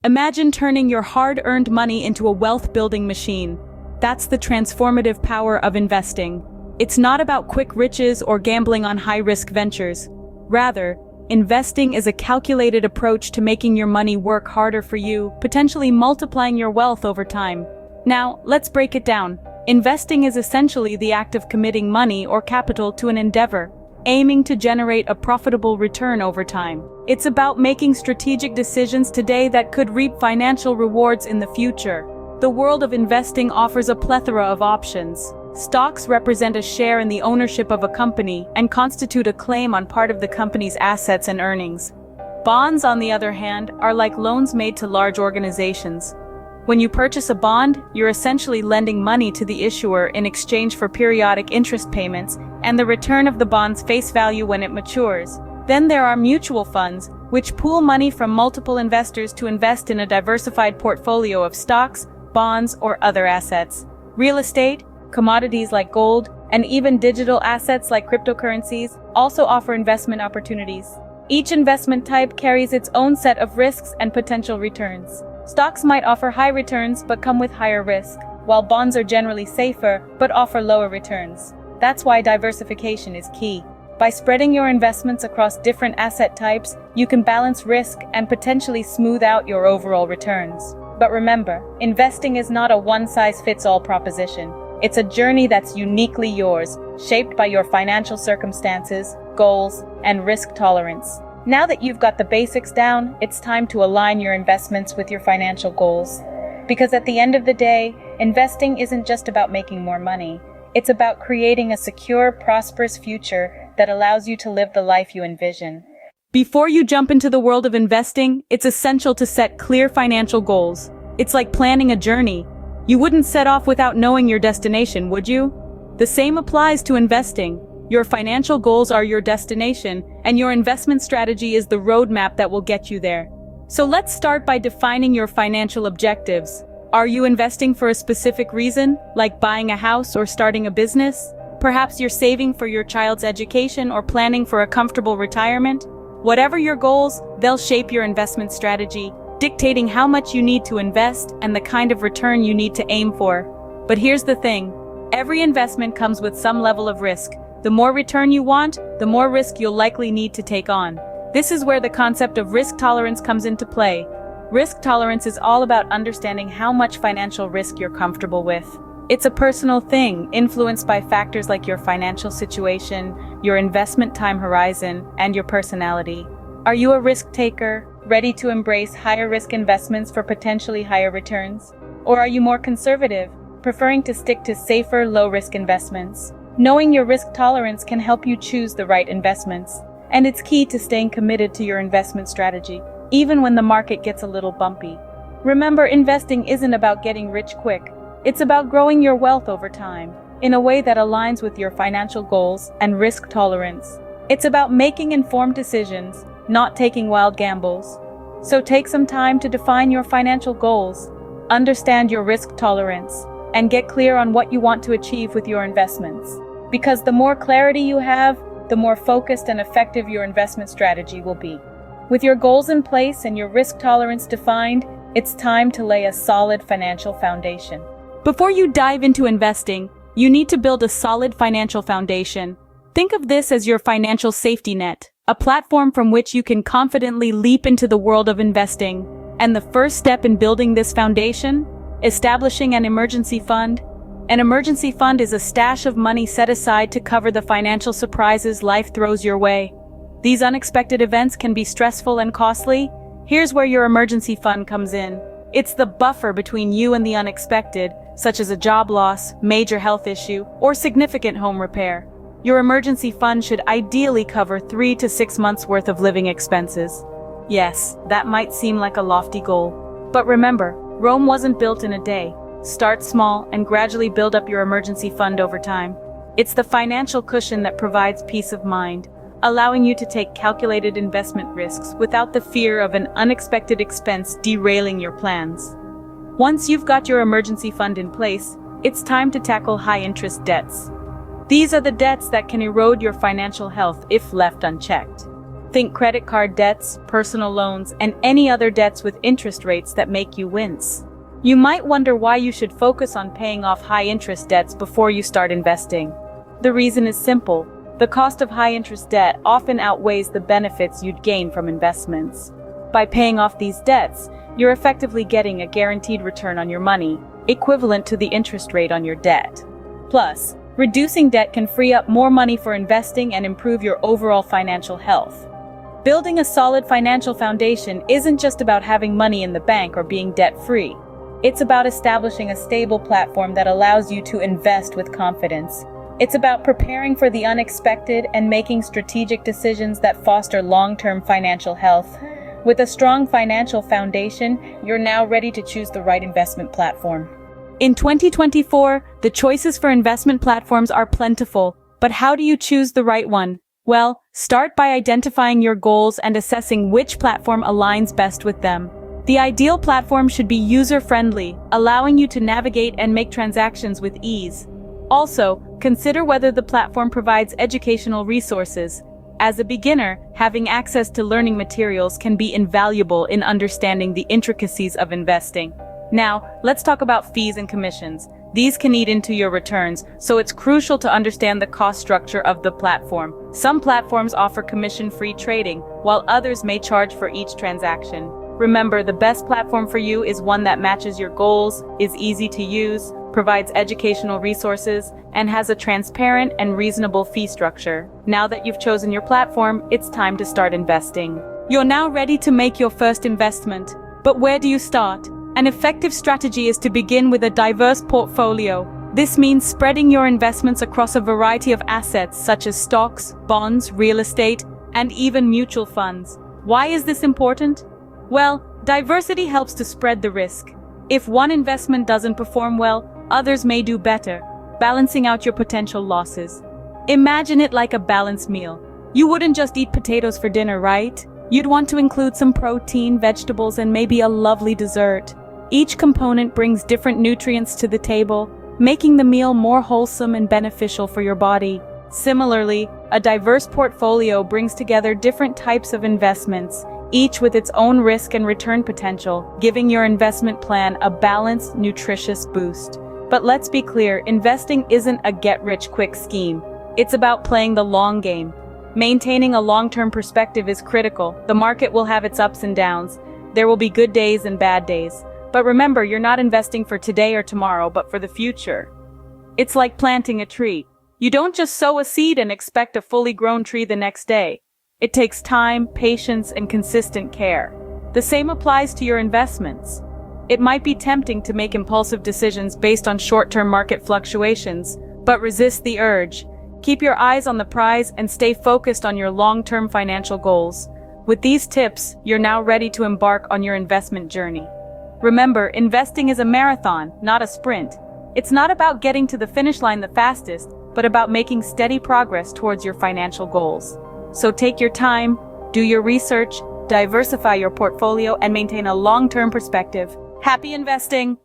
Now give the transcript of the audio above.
Imagine turning your hard-earned money into a wealth-building machine. That's the transformative power of investing. It's not about quick riches or gambling on high-risk ventures. Rather, investing is a calculated approach to making your money work harder for you, potentially multiplying your wealth over time. Now, let's break it down. Investing is essentially the act of committing money or capital to an endeavor, aiming to generate a profitable return over time. It's about making strategic decisions today that could reap financial rewards in the future. The world of investing offers a plethora of options. Stocks represent a share in the ownership of a company and constitute a claim on part of the company's assets and earnings. Bonds, on the other hand, are like loans made to large organizations. When you purchase a bond, you're essentially lending money to the issuer in exchange for periodic interest payments and the return of the bond's face value when it matures. Then there are mutual funds, which pool money from multiple investors to invest in a diversified portfolio of stocks, bonds, or other assets. Real estate, commodities like gold, and even digital assets like cryptocurrencies also offer investment opportunities. Each investment type carries its own set of risks and potential returns. Stocks might offer high returns but come with higher risk, while bonds are generally safer but offer lower returns. That's why diversification is key. By spreading your investments across different asset types, you can balance risk and potentially smooth out your overall returns. But remember, investing is not a one-size-fits-all proposition. It's a journey that's uniquely yours, shaped by your financial circumstances, goals, and risk tolerance. Now that you've got the basics down, it's time to align your investments with your financial goals. Because at the end of the day, investing isn't just about making more money. It's about creating a secure, prosperous future that allows you to live the life you envision. Before you jump into the world of investing, it's essential to set clear financial goals. It's like planning a journey. You wouldn't set off without knowing your destination, would you? The same applies to investing. Your financial goals are your destination, and your investment strategy is the roadmap that will get you there. So let's start by defining your financial objectives. Are you investing for a specific reason, like buying a house or starting a business? Perhaps you're saving for your child's education or planning for a comfortable retirement? Whatever your goals, they'll shape your investment strategy, dictating how much you need to invest and the kind of return you need to aim for. But here's the thing. Every investment comes with some level of risk. The more return you want, the more risk you'll likely need to take on. This is where the concept of risk tolerance comes into play. Risk tolerance is all about understanding how much financial risk you're comfortable with. It's a personal thing, influenced by factors like your financial situation, your investment time horizon, and your personality. Are you a risk taker, ready to embrace higher risk investments for potentially higher returns? Or are you more conservative, preferring to stick to safer, low-risk investments? Knowing your risk tolerance can help you choose the right investments. And it's key to staying committed to your investment strategy, even when the market gets a little bumpy. Remember, investing isn't about getting rich quick. It's about growing your wealth over time, in a way that aligns with your financial goals and risk tolerance. It's about making informed decisions, not taking wild gambles. So take some time to define your financial goals, understand your risk tolerance, and get clear on what you want to achieve with your investments. Because the more clarity you have, the more focused and effective your investment strategy will be. With your goals in place and your risk tolerance defined, it's time to lay a solid financial foundation. Before you dive into investing, you need to build a solid financial foundation. Think of this as your financial safety net, a platform from which you can confidently leap into the world of investing. And the first step in building this foundation? Establishing an emergency fund. An emergency fund is a stash of money set aside to cover the financial surprises life throws your way. These unexpected events can be stressful and costly. Here's where your emergency fund comes in. It's the buffer between you and the unexpected, such as a job loss, major health issue, or significant home repair. Your emergency fund should ideally cover 3 to 6 months' worth of living expenses. Yes, that might seem like a lofty goal. But remember, Rome wasn't built in a day. Start small and gradually build up your emergency fund over time. It's the financial cushion that provides peace of mind, allowing you to take calculated investment risks without the fear of an unexpected expense derailing your plans. Once you've got your emergency fund in place, it's time to tackle high-interest debts. These are the debts that can erode your financial health if left unchecked. Think credit card debts, personal loans, and any other debts with interest rates that make you wince. You might wonder why you should focus on paying off high-interest debts before you start investing. The reason is simple. The cost of high-interest debt often outweighs the benefits you'd gain from investments. By paying off these debts, you're effectively getting a guaranteed return on your money, equivalent to the interest rate on your debt. Plus, reducing debt can free up more money for investing and improve your overall financial health. Building a solid financial foundation isn't just about having money in the bank or being debt-free. It's about establishing a stable platform that allows you to invest with confidence. It's about preparing for the unexpected and making strategic decisions that foster long-term financial health. With a strong financial foundation, you're now ready to choose the right investment platform. In 2024, the choices for investment platforms are plentiful, but how do you choose the right one? Well, start by identifying your goals and assessing which platform aligns best with them. The ideal platform should be user-friendly, allowing you to navigate and make transactions with ease. Also, consider whether the platform provides educational resources. As a beginner, having access to learning materials can be invaluable in understanding the intricacies of investing. Now, let's talk about fees and commissions. These can eat into your returns, so it's crucial to understand the cost structure of the platform. Some platforms offer commission-free trading, while others may charge for each transaction. Remember, the best platform for you is one that matches your goals, is easy to use, provides educational resources, and has a transparent and reasonable fee structure. Now that you've chosen your platform, it's time to start investing. You're now ready to make your first investment. But where do you start? An effective strategy is to begin with a diverse portfolio. This means spreading your investments across a variety of assets such as stocks, bonds, real estate, and even mutual funds. Why is this important? Well, diversity helps to spread the risk. If one investment doesn't perform well, others may do better, balancing out your potential losses. Imagine it like a balanced meal. You wouldn't just eat potatoes for dinner, right? You'd want to include some protein, vegetables, and maybe a lovely dessert. Each component brings different nutrients to the table, making the meal more wholesome and beneficial for your body. Similarly, a diverse portfolio brings together different types of investments, each with its own risk and return potential, giving your investment plan a balanced, nutritious boost. But let's be clear, investing isn't a get-rich-quick scheme. It's about playing the long game. Maintaining a long-term perspective is critical. The market will have its ups and downs. There will be good days and bad days. But remember, you're not investing for today or tomorrow, but for the future. It's like planting a tree. You don't just sow a seed and expect a fully grown tree the next day. It takes time, patience, and consistent care. The same applies to your investments. It might be tempting to make impulsive decisions based on short-term market fluctuations, but resist the urge. Keep your eyes on the prize and stay focused on your long-term financial goals. With these tips, you're now ready to embark on your investment journey. Remember, investing is a marathon, not a sprint. It's not about getting to the finish line the fastest, but about making steady progress towards your financial goals. So take your time, do your research, diversify your portfolio, and maintain a long-term perspective. Happy investing!